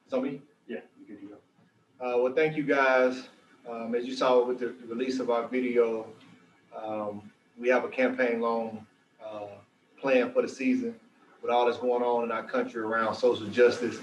So me? Yeah, you good to Well, thank you guys. As you saw with the release of our video, we have a campaign-long plan for the season. With all that's going on in our country around social justice,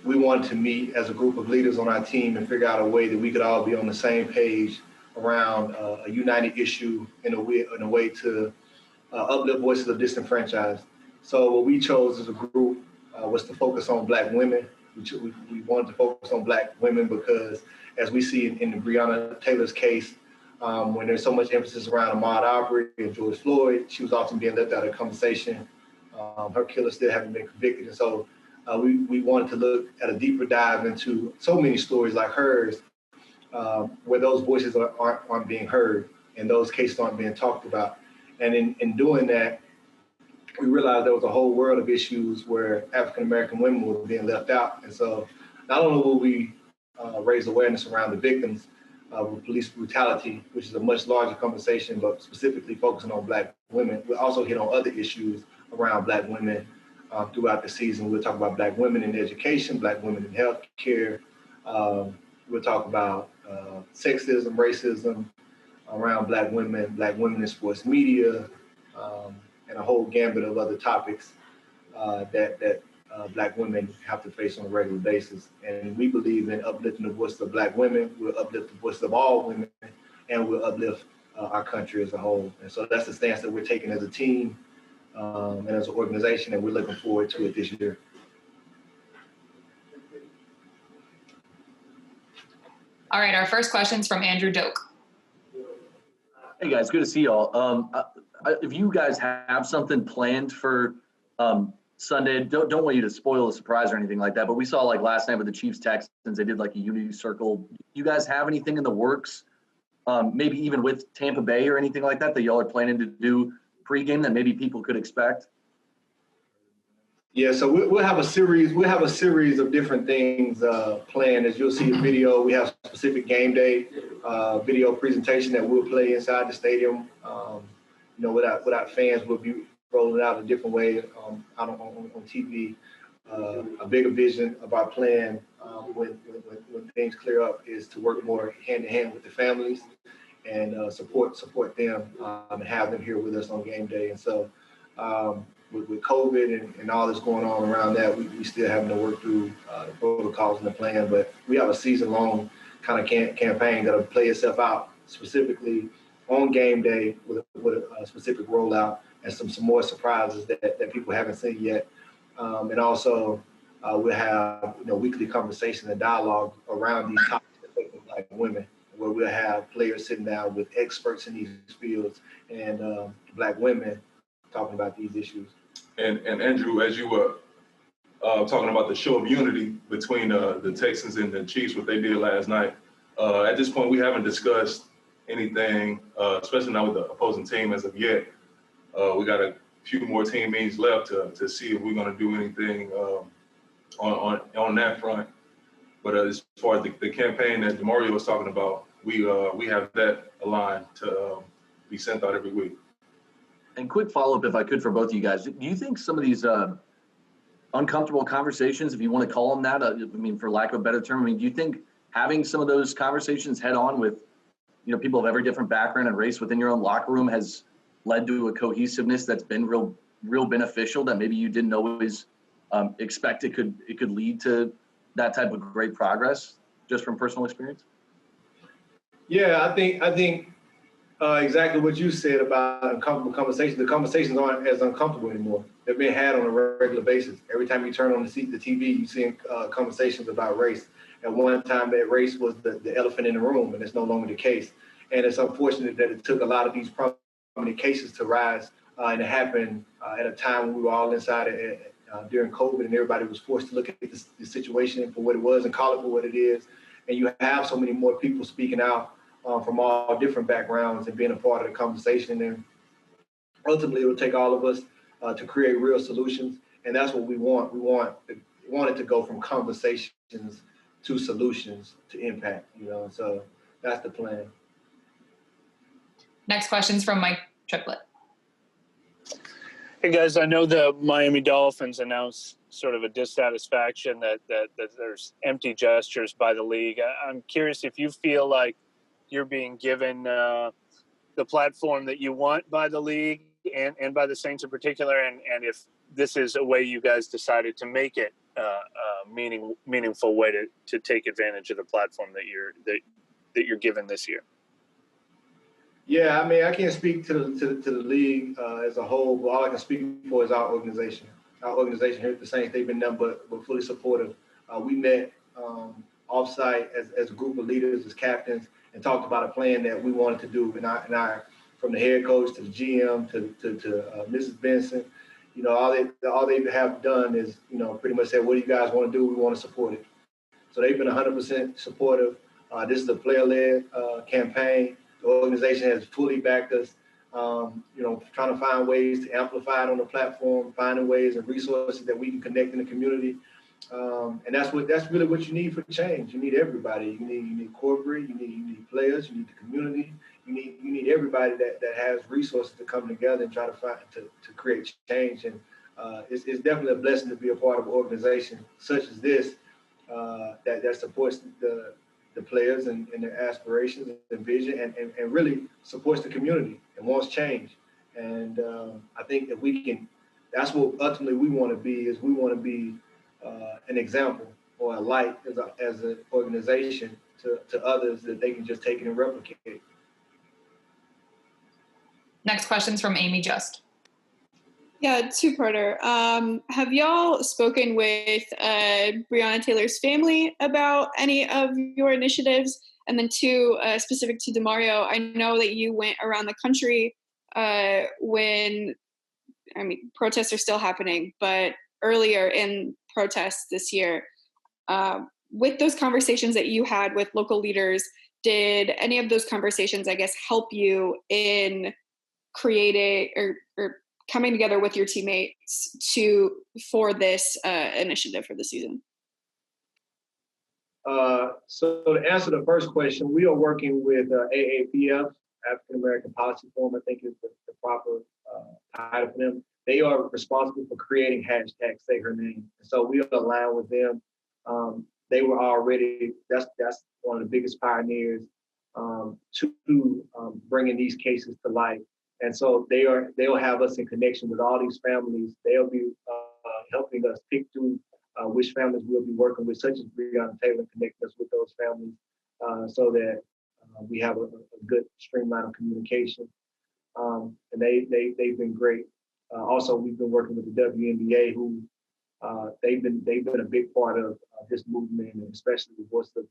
we wanted to meet as a group of leaders on our team and figure out a way that we could all be on the same page around a united issue in a way to uplift voices of disenfranchised. So what we chose as a group was to focus on Black women. We wanted to focus on Black women because, as we see in the Breonna Taylor's case, when there's so much emphasis around Ahmaud Arbery and George Floyd, she was often being left out of the conversation. Her killer still haven't been convicted. And so we wanted to look at a deeper dive into so many stories like hers, where those voices aren't being heard and those cases aren't being talked about. And in doing that, we realized there was a whole world of issues where African-American women were being left out. And so not only will we raise awareness around the victims of police brutality, which is a much larger conversation, but specifically focusing on Black women, we'll also hit on other issues around Black women throughout the season. We'll talk about Black women in education, Black women in healthcare. We'll talk about sexism, racism around Black women in sports media, and a whole gambit of other topics that Black women have to face on a regular basis. And we believe in uplifting the voices of Black women, we'll uplift the voices of all women, and we'll uplift our country as a whole. And so that's the stance that we're taking as a team and as an organization, and we're looking forward to it this year. All right, our first question's from Andrew Doak. Hey guys, good to see y'all. If you guys have something planned for Sunday, don't want you to spoil the surprise or anything like that, but we saw like last night with the Chiefs Texans, they did like a unity circle. You guys have anything in the works, maybe even with Tampa Bay or anything like that y'all are planning to do pregame that maybe people could expect? Yeah, so we'll have a series. We'll have a series of different things planned. As you'll see a video, we have specific game day video presentation that we'll play inside the stadium. Without fans, we'll be rolling out a different way out on TV. A bigger vision of our plan when things clear up is to work more hand in hand with the families and support them and have them here with us on game day. And so. With COVID and all that's going on around that, we still having to work through the protocols and the plan, but we have a season-long kind of campaign that'll play itself out specifically on game day with a specific rollout and some more surprises that people haven't seen yet. And also we'll have weekly conversations and dialogue around these topics affecting Black women, where we'll have players sitting down with experts in these fields and Black women talking about these issues. And Andrew, as you were talking about the show of unity between the Texans and the Chiefs, what they did last night, at this point we haven't discussed anything, especially not with the opposing team as of yet. We got a few more team meetings left to see if we're going to do anything on that front. But as far as the campaign that Demario was talking about, we have that aligned to be sent out every week. And quick follow-up, if I could, for both of you guys. Do you think some of these uncomfortable conversations, if you want to call them that, for lack of a better term, do you think having some of those conversations head on with, people of every different background and race within your own locker room has led to a cohesiveness that's been real beneficial that maybe you didn't always expect it could lead to that type of great progress, just from personal experience? Yeah, I think exactly what you said about uncomfortable conversations. The conversations aren't as uncomfortable anymore. They're being had on a regular basis. Every time you turn on the TV, you see conversations about race. At one time, that race was the elephant in the room, and it's no longer the case. And it's unfortunate that it took a lot of these prominent cases to rise, and it happened at a time when we were all inside during COVID, and everybody was forced to look at the situation for what it was and call it for what it is. And you have so many more people speaking out from all different backgrounds and being a part of the conversation. And ultimately, it will take all of us to create real solutions. And that's what we want. We want it to go from conversations to solutions to impact, so that's the plan. Next question's from Mike Triplett. Hey guys, I know the Miami Dolphins announced sort of a dissatisfaction that there's empty gestures by the league. I'm curious if you feel like you're being given the platform that you want by the league and by the Saints in particular, and if this is a way you guys decided to make it a meaningful way to take advantage of the platform that you're given this year. Yeah, I mean, I can't speak to the league as a whole, but all I can speak for is our organization. Our organization here at the Saints, they've been nothing but fully supportive. We met offsite as a group of leaders, as captains, and talked about a plan that we wanted to do. And I from the head coach to the GM to Mrs. Benson, you know, all they have done is, you know, pretty much said, what do you guys want to do? We want to support it. So they've been 100% supportive. This is a player-led campaign. The organization has fully backed us, you know, trying to find ways to amplify it on the platform, finding ways and resources that we can connect in the community. And that's really what you need for change. You need everybody. You need corporate, you need players, you need the community, you need everybody that has resources to come together and try to find to create change. And it's definitely a blessing to be a part of an organization such as this that supports the players and their aspirations and vision and really supports the community and wants change. And I think if we can, that's what ultimately we want to be, is we want to be an example or a light as an organization to others that they can just take it and replicate. Next question's from Amy Just. Yeah, two-parter. Have y'all spoken with Breonna Taylor's family about any of your initiatives? And then two, specific to Demario, I know that you went around the country when, I mean, protests are still happening, but earlier in protests this year, with those conversations that you had with local leaders, did any of those conversations, I guess, help you in creating or coming together with your teammates for this initiative for the season? So to answer the first question, we are working with AAPF, African American Policy Forum, I think is the proper title for them. They are responsible for creating hashtag Say Her Name. So we are aligned with them. They were already, that's one of the biggest pioneers to bringing these cases to light. And so they'll have us in connection with all these families. They'll be helping us pick through which families we'll be working with, such as Breonna Taylor, connecting us with those families so that we have a good streamline of communication. And they've been great. Also, we've been working with the WNBA, who they've been a big part of this movement, and especially the voice of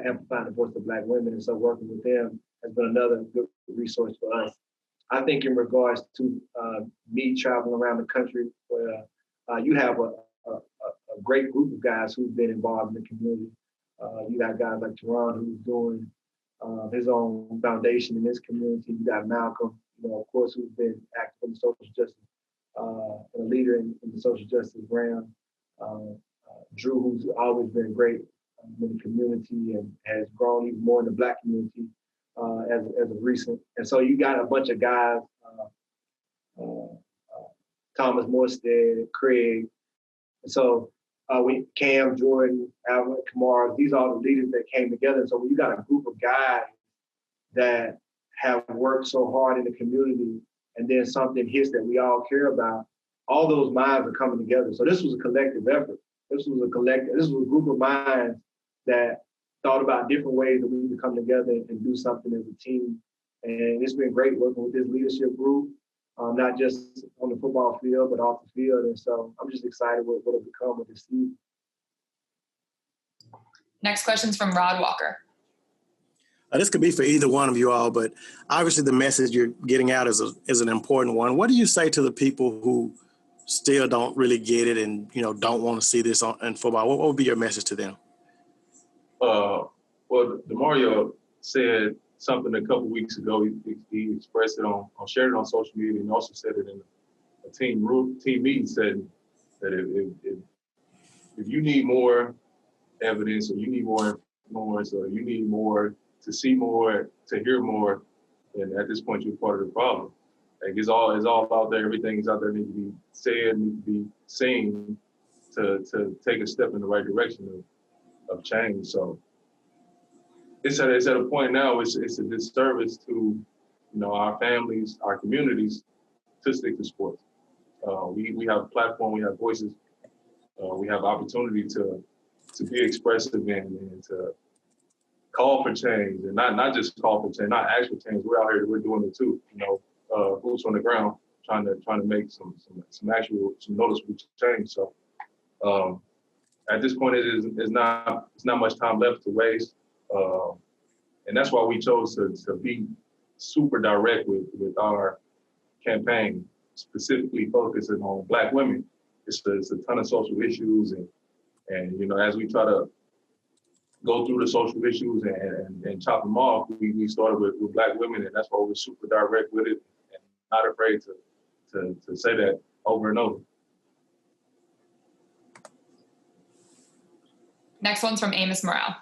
amplifying the voice of Black women. And so working with them has been another good resource for us. I think in regards to me traveling around the country, where you have a great group of guys who've been involved in the community. You got guys like Terron, who's doing his own foundation in this community. You got Malcolm, you know, of course, who's been active in social justice, and a leader in the social justice realm. Drew, who's always been great in the community and has grown even more in the Black community as of recent. And so you got a bunch of guys, Thomas Morstead, Craig. And so Cam, Jordan, Alvin, Kamara, these are all the leaders that came together. So when you got a group of guys that have worked so hard in the community, and then something hits that we all care about, all those minds are coming together. So this was a collective effort. This was a group of minds that thought about different ways that we could come together and do something as a team. And it's been great working with this leadership group, not just on the football field, but off the field. And so I'm just excited what it'll become with this season. Next question's from Rod Walker. This could be for either one of you all, but obviously the message you're getting out is an important one. What do you say to the people who still don't really get it and, you know, don't want to see this in football? What would be your message to them? Well, Demario said something a couple weeks ago. He expressed it shared it on social media, and also said it in a team meeting setting, that if you need more evidence, or you need more influence, or you need more to see more, to hear more, then at this point you're part of the problem. Like it's all out there. Everything is out there. Needs to be said, needs to be seen. to take a step in the right direction of change. So it's at a point now. It's a disservice to our families, our communities, to stick to sports. We have a platform, we have voices, we have opportunity to be expressive and to call for change, and not just call for change, not actual change. We're out here, we're doing it too. Boots on the ground, trying to make some noticeable change. So at this point, it's not much time left to waste, and that's why we chose to be super direct with our campaign, specifically focusing on Black women. It's a ton of social issues, and as we try to go through the social issues and chop them off, we started with Black women, and that's why we're super direct with it and not afraid to say that over and over. Next one's from Amos Morale.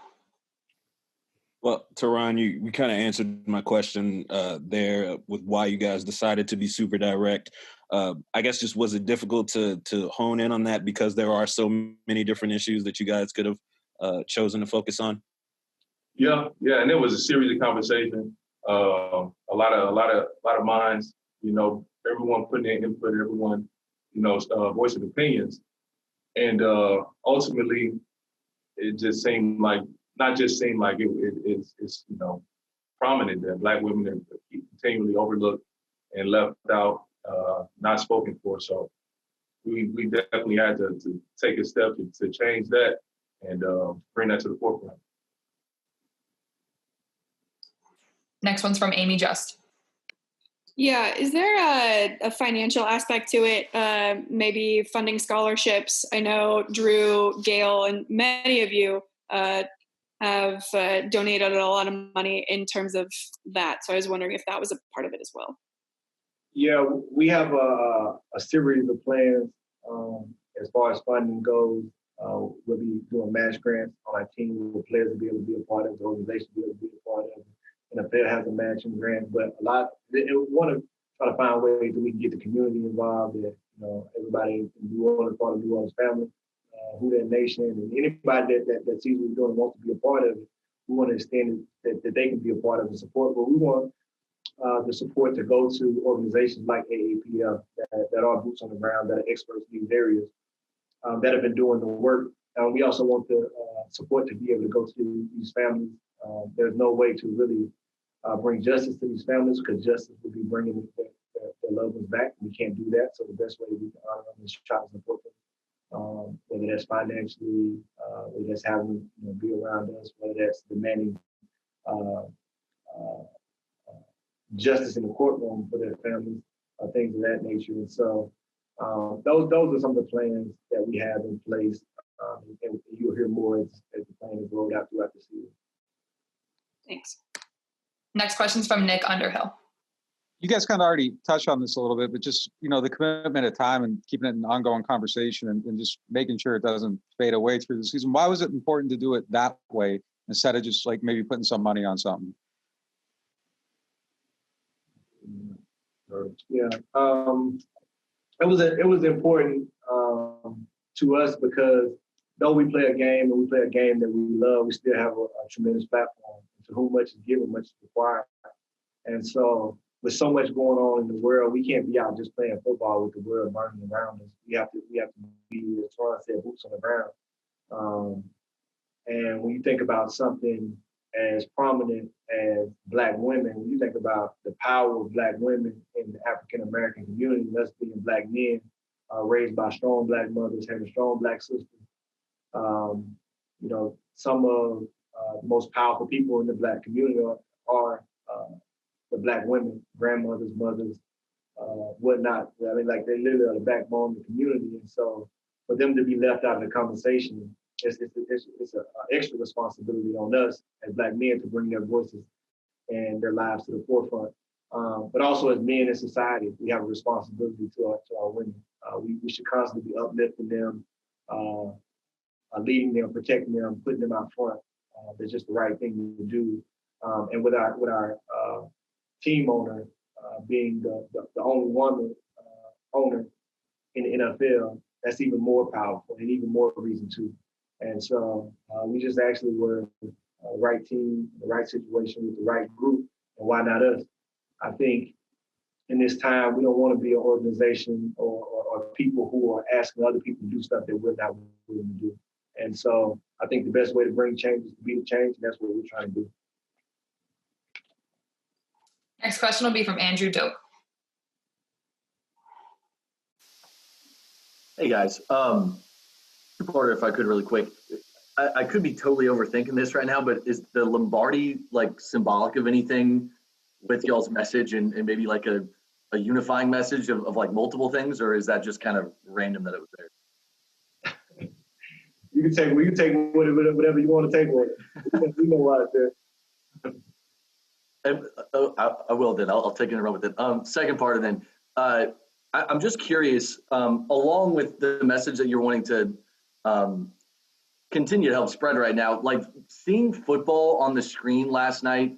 Well, Terron, you kind of answered my question there with why you guys decided to be super direct. I guess just was it difficult to hone in on that because there are so many different issues that you guys could have chosen to focus on? Yeah, and it was a series of conversations. A lot of minds. Everyone putting their input, everyone voicing opinions, and ultimately, it just seemed like. Not just seem like it's prominent that Black women are continually overlooked and left out, not spoken for. So we definitely had to take a step to change that and bring that to the forefront. Next one's from Amy Just. Yeah, is there a financial aspect to it? Maybe funding scholarships? I know Drew, Gail, and many of you have donated a lot of money in terms of that. So I was wondering if that was a part of it as well. Yeah, we have a series of plans as far as funding goes. We'll be doing match grants on our team where players will be able to be a part of, the organization will be able to be a part of. And if there has a matching grant, but we want to try to find ways that we can get the community involved, that everybody in New Orleans, part of New Orleans family, Who That Nation, and anybody that sees what we're doing and wants to be a part of it, we want to extend it that they can be a part of the support. But we want the support to go to organizations like AAPF that are boots on the ground, that are experts in these areas, that have been doing the work. We also want the support to be able to go to these families. There's no way to really bring justice to these families because justice would be bringing their loved ones back. We can't do that. So the best way we can honor them is try to support them. Whether that's financially, whether that's having be around us, whether that's demanding justice in the courtroom for their families, things of that nature. And so those are some of the plans that we have in place, and you'll hear more as the plan is rolled out throughout the season. Thanks. Next question's from Nick Underhill. You guys kind of already touched on this a little bit, but just, the commitment of time and keeping it an ongoing conversation and just making sure it doesn't fade away through the season. Why was it important to do it that way instead of just like maybe putting some money on something? Yeah, it was important to us because though we play a game and we play a game that we love, we still have a tremendous platform. To whom much is given, much is required. And so with so much going on in the world, we can't be out just playing football with the world burning around us. We have to be, as Terron said, boots on the ground. And when you think about something as prominent as Black women, when you think about the power of Black women in the African-American community, us being Black men, raised by strong Black mothers, having strong Black sisters, some of the most powerful people in the Black community are the Black women, grandmothers, mothers, whatnot. I mean, like they literally are the backbone of the community. And so for them to be left out of the conversation, it's an extra responsibility on us as Black men to bring their voices and their lives to the forefront. But also as men in society, we have a responsibility to our women. We should constantly be uplifting them, leading them, protecting them, putting them out front. That's just the right thing to do. And with our team owner being the only woman owner in the NFL, that's even more powerful and even more reason to. And so we just actually were the right team, the right situation with the right group, and why not us? I think in this time, we don't want to be an organization or people who are asking other people to do stuff that we're not willing to do. And so I think the best way to bring change is to be the change, and that's what we're trying to do. Next question will be from Andrew Doak. Hey guys, two-parter if I could really quick. I could be totally overthinking this right now, but is the Lombardi like symbolic of anything with y'all's message and maybe like a unifying message of like multiple things, or is that just kind of random that it was there? You can take whatever you want to take with it. We know why it's there. I will then. I'll take it and run with it. Second part, and then I'm just curious, along with the message that you're wanting to continue to help spread right now, like seeing football on the screen last night,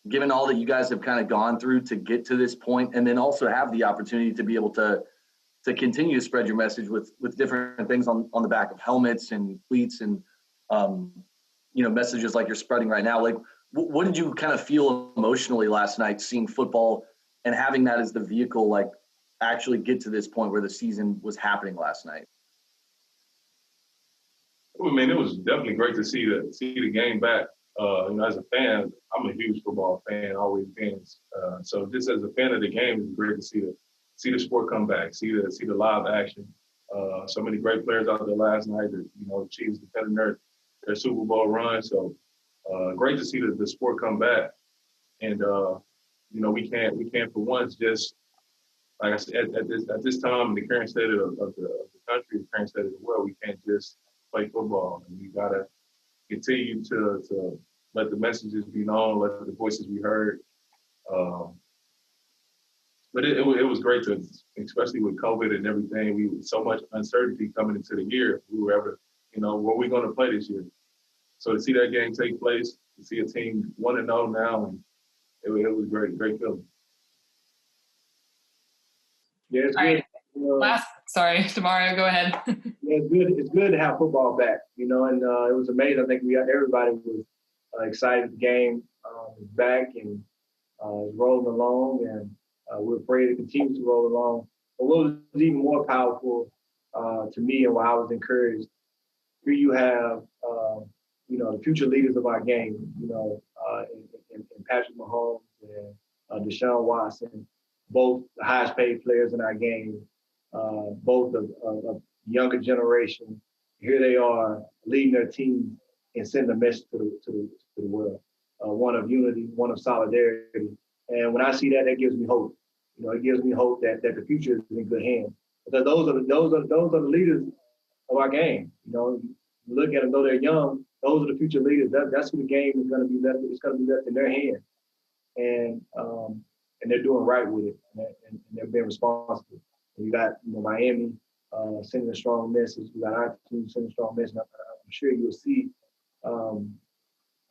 given all that you guys have kind of gone through to get to this point, and then also have the opportunity to be able to continue to spread your message with different things on the back of helmets and cleats and messages like you're spreading right now. Like, what did you kind of feel emotionally last night seeing football and having that as the vehicle, like actually get to this point where the season was happening last night? I mean, it was definitely great to see the game back. As a fan, I'm a huge football fan, always been. So just as a fan of the game, it's great to see the sport come back, see the live action. So many great players out there last night. The Chiefs defending their Super Bowl run. So great to see the sport come back. And we can't for once just, like I said, at this time in the current state of the country, the current state of the world, we can't just play football. And we gotta continue to let the messages be known, let the voices be heard. But it was great to, especially with COVID and everything, so much uncertainty coming into the year. We were ever, were we going to play this year? So to see that game take place, to see a team 1-0 now, and it was great feeling. Yeah, it's All good. right. Sorry, Demario, go ahead. Yeah, it's good. It's good to have football back, and it was amazing. I think everybody was excited. The game is back and rolling along, and we're afraid to continue to roll along. But what was even more powerful to me, and why I was encouraged, here you have the future leaders of our game, in Patrick Mahomes and Deshaun Watson, both the highest paid players in our game, both of younger generation. Here they are leading their team and sending a message to the world, one of unity, one of solidarity. And when I see that, that gives me hope. It gives me hope that the future is in good hands. Because those are the leaders of our game. Look at them, though they're young, those are the future leaders. That's who the game is going to be left. It's going to be left in their hands, and they're doing right with it, and they're being responsible. And you got Miami sending a strong message. We got our team sending a strong message. I'm sure you'll see a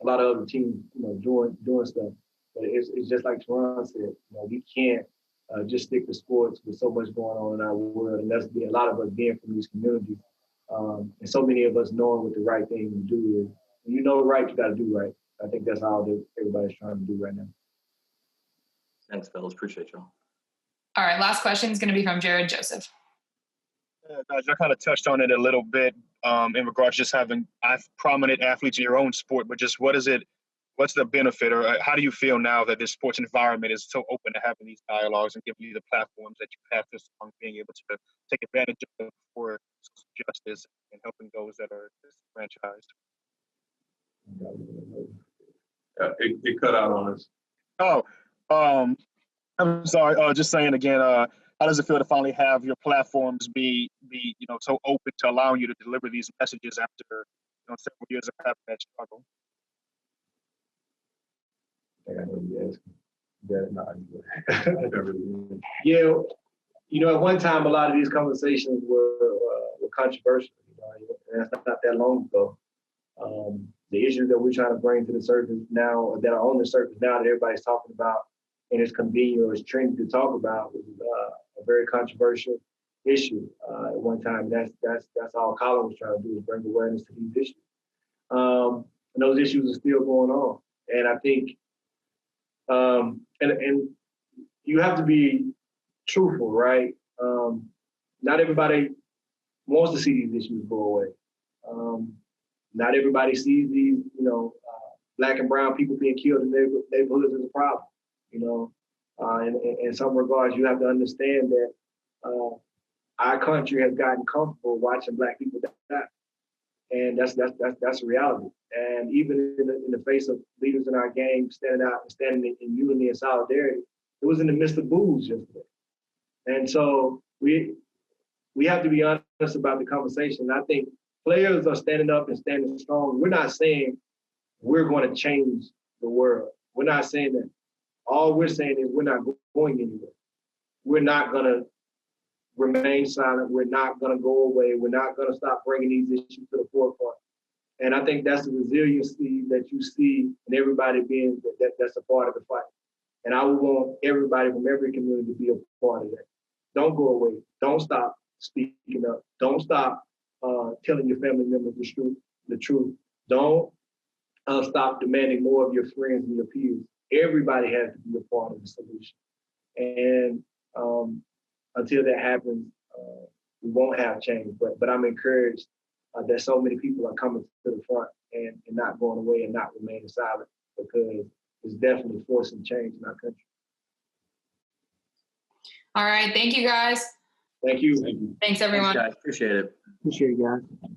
lot of other teams, doing stuff. But it's just like Terron said. We can't just stick to sports with so much going on in our world, and that's a lot of us being from these communities. And so many of us knowing what the right thing to do is. When you know right, you got to do right. I think that's all that everybody's trying to do right now. Thanks, fellas. Appreciate y'all. All right, last question is going to be from Jared Joseph. Guys, I kind of touched on it a little bit in regards to just having prominent athletes in your own sport, but just what's the benefit, or how do you feel now that this sports environment is so open to having these dialogues and giving you the platforms that you have this on being able to take advantage of for justice and helping those that are disenfranchised? It cut out on us. Oh, I'm sorry. Just saying again, how does it feel to finally have your platforms be so open to allowing you to deliver these messages after several years of having that struggle? Yeah, at one time, a lot of these conversations were controversial. And that's not that long ago. The issues that we're trying to bring to the surface now, that are on the surface now, that everybody's talking about, and it's convenient or it's trendy to talk about, are very controversial. issue at one time. That's all Colin was trying to do, is bring awareness to these issues. And those issues are still going on. And I think, and you have to be truthful, right? Not everybody wants to see these issues go away. Not everybody sees these, Black and brown people being killed in neighborhoods as a problem. In some regards, you have to understand that our country has gotten comfortable watching Black people die, and that's a reality. And even in the face of leaders in our game standing in unity and solidarity, it was in the midst of boos yesterday. And so we have to be honest about the conversation. I think players are standing up and standing strong. We're not saying we're going to change the world. We're not saying that. All we're saying is we're not going anywhere. We're not going to remain silent. We're not going to go away. We're not going to stop bringing these issues to the forefront. And I think that's the resiliency that you see in everybody being that's a part of the fight. And I would want everybody from every community to be a part of that. Don't go away. Don't stop speaking up. Don't stop telling your family members the truth. Don't stop demanding more of your friends and your peers. Everybody has to be a part of the solution. And until that happens, we won't have change. But I'm encouraged that so many people are coming to the front and not going away and not remaining silent, because it's definitely forcing change in our country. All right. Thank you, guys. Thank you. Thanks, everyone. Thanks, guys. Appreciate it. Appreciate you guys.